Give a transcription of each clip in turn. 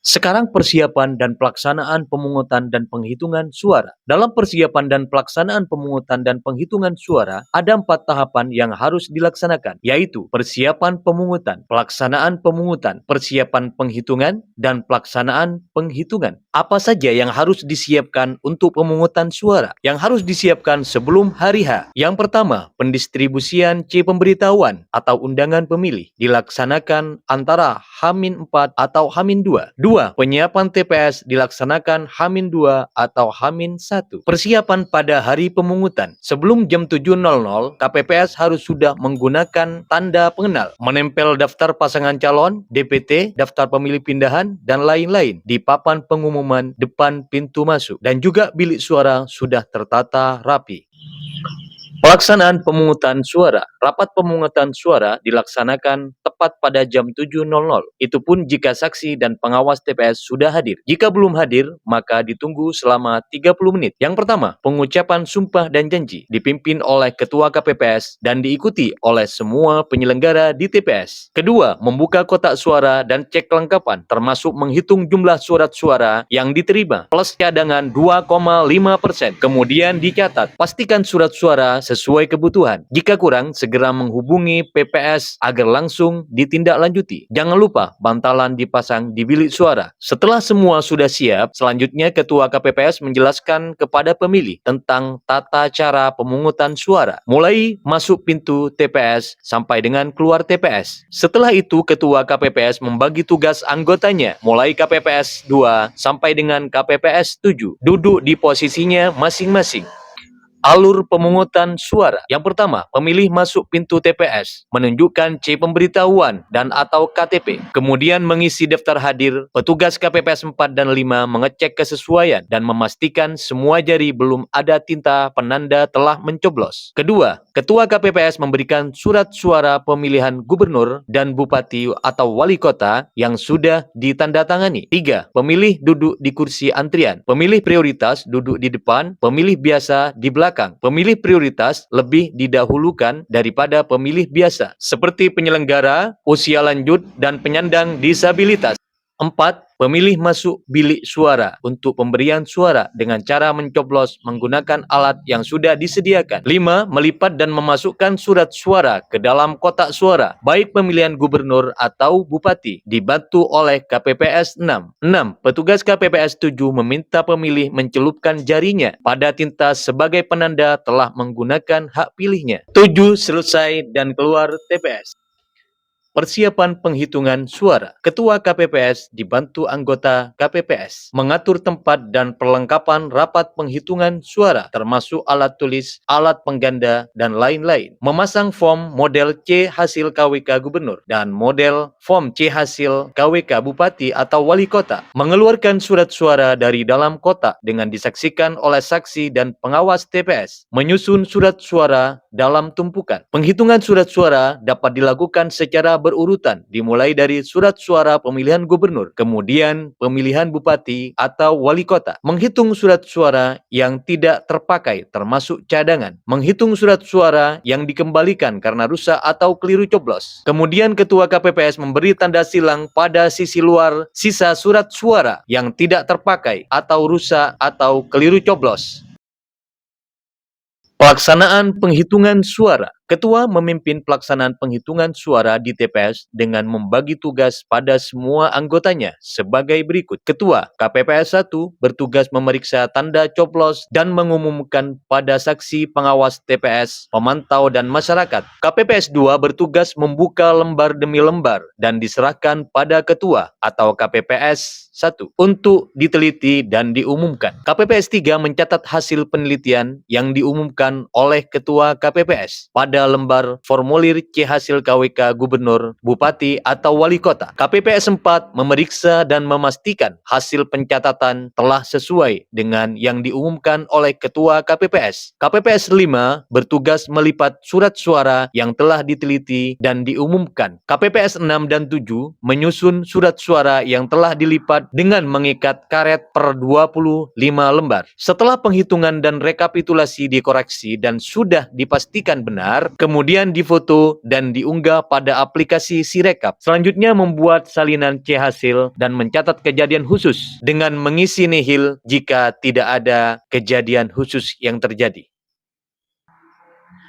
Sekarang persiapan dan pelaksanaan pemungutan dan penghitungan suara. Dalam persiapan dan pelaksanaan pemungutan dan penghitungan suara, ada 4 tahapan yang harus dilaksanakan, yaitu persiapan pemungutan, pelaksanaan pemungutan, persiapan penghitungan, dan pelaksanaan penghitungan. Apa saja yang harus disiapkan untuk pemungutan suara? Yang harus disiapkan sebelum hari H. Yang pertama, pendistribusian C pemberitahuan atau undangan pemilih dilaksanakan antara H-4 atau H-2. 2. Penyiapan TPS dilaksanakan H-2 atau H-1. Persiapan pada hari pemungutan. Sebelum jam 7.00, KPPS harus sudah menggunakan tanda pengenal, menempel daftar pasangan calon, DPT, daftar pemilih pindahan, dan lain-lain di papan pengumuman depan pintu masuk. Dan juga bilik suara sudah tertata rapi. Pelaksanaan pemungutan suara. Rapat pemungutan suara dilaksanakan tepat pada jam 7.00. Itu pun jika saksi dan pengawas TPS sudah hadir. Jika belum hadir, maka ditunggu selama 30 menit. Yang pertama, pengucapan sumpah dan janji dipimpin oleh Ketua KPPS dan diikuti oleh semua penyelenggara di TPS. Kedua, membuka kotak suara dan cek kelengkapan, termasuk menghitung jumlah surat suara yang diterima, plus cadangan 2,5%. Kemudian dicatat, pastikan surat suara sesuai kebutuhan. Jika kurang, segera menghubungi PPS agar langsung ditindaklanjuti. Jangan lupa bantalan dipasang di bilik suara. Setelah semua sudah siap, selanjutnya Ketua KPPS menjelaskan kepada pemilih tentang tata cara pemungutan suara, mulai masuk pintu TPS sampai dengan keluar TPS. Setelah itu, Ketua KPPS membagi tugas anggotanya, mulai KPPS 2 sampai dengan KPPS 7, duduk di posisinya masing-masing. Alur pemungutan suara. Yang pertama, pemilih masuk pintu TPS, menunjukkan C pemberitahuan dan atau KTP. Kemudian mengisi daftar hadir. Petugas KPPS 4 dan 5 mengecek kesesuaian dan memastikan semua jari belum ada tinta penanda telah mencoblos. Kedua, Ketua KPPS memberikan surat suara pemilihan gubernur dan bupati atau wali kota yang sudah ditandatangani. 3. Pemilih duduk di kursi antrian. Pemilih prioritas duduk di depan, pemilih biasa di belakang. Pemilih prioritas lebih didahulukan daripada pemilih biasa, seperti penyelenggara, usia lanjut, dan penyandang disabilitas. 4. Pemilih masuk bilik suara untuk pemberian suara dengan cara mencoblos menggunakan alat yang sudah disediakan. 5. Melipat dan memasukkan surat suara ke dalam kotak suara, baik pemilihan gubernur atau bupati, dibantu oleh KPPS 6. 6. Petugas KPPS 7 meminta pemilih mencelupkan jarinya pada tinta sebagai penanda telah menggunakan hak pilihnya. 7. Selesai dan keluar TPS. Persiapan penghitungan suara. Ketua KPPS dibantu anggota KPPS mengatur tempat dan perlengkapan rapat penghitungan suara, termasuk alat tulis, alat pengganda, dan lain-lain. Memasang form model C hasil KWK Gubernur dan model form C hasil KWK Bupati atau Wali Kota. Mengeluarkan surat suara dari dalam kotak dengan disaksikan oleh saksi dan pengawas TPS. Menyusun surat suara dalam tumpukan. Penghitungan surat suara dapat dilakukan secara berurutan, dimulai dari surat suara pemilihan gubernur, kemudian pemilihan bupati atau wali kota. Menghitung surat suara yang tidak terpakai, termasuk cadangan. Menghitung surat suara yang dikembalikan karena rusak atau keliru coblos. Kemudian Ketua KPPS memberi tanda silang pada sisi luar sisa surat suara yang tidak terpakai atau rusak atau keliru coblos. Pelaksanaan penghitungan suara. Ketua memimpin pelaksanaan penghitungan suara di TPS dengan membagi tugas pada semua anggotanya sebagai berikut. Ketua KPPS 1 bertugas memeriksa tanda coblos dan mengumumkan pada saksi pengawas TPS, pemantau dan masyarakat. KPPS 2 bertugas membuka lembar demi lembar dan diserahkan pada ketua atau KPPS 1 untuk diteliti dan diumumkan. KPPS 3 mencatat hasil penelitian yang diumumkan oleh ketua KPPS pada lembar formulir C hasil KWK Gubernur, Bupati, atau Wali Kota. KPPS 4 memeriksa dan memastikan hasil pencatatan telah sesuai dengan yang diumumkan oleh Ketua KPPS. KPPS 5 bertugas melipat surat suara yang telah diteliti dan diumumkan. KPPS 6 dan 7 menyusun surat suara yang telah dilipat dengan mengikat karet per 25 lembar. Setelah penghitungan dan rekapitulasi dikoreksi dan sudah dipastikan benar, gambar, kemudian difoto dan diunggah pada aplikasi Sirekap. Selanjutnya membuat salinan C hasil dan mencatat kejadian khusus dengan mengisi nihil jika tidak ada kejadian khusus yang terjadi.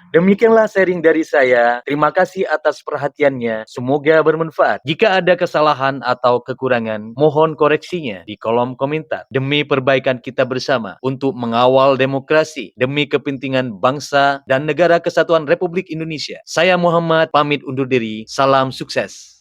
Demikianlah sharing dari saya. Terima kasih atas perhatiannya. Semoga bermanfaat. Jika ada kesalahan atau kekurangan, mohon koreksinya di kolom komentar. Demi perbaikan kita bersama untuk mengawal demokrasi, demi kepentingan bangsa dan negara kesatuan Republik Indonesia. Saya Muhammad pamit undur diri. Salam sukses.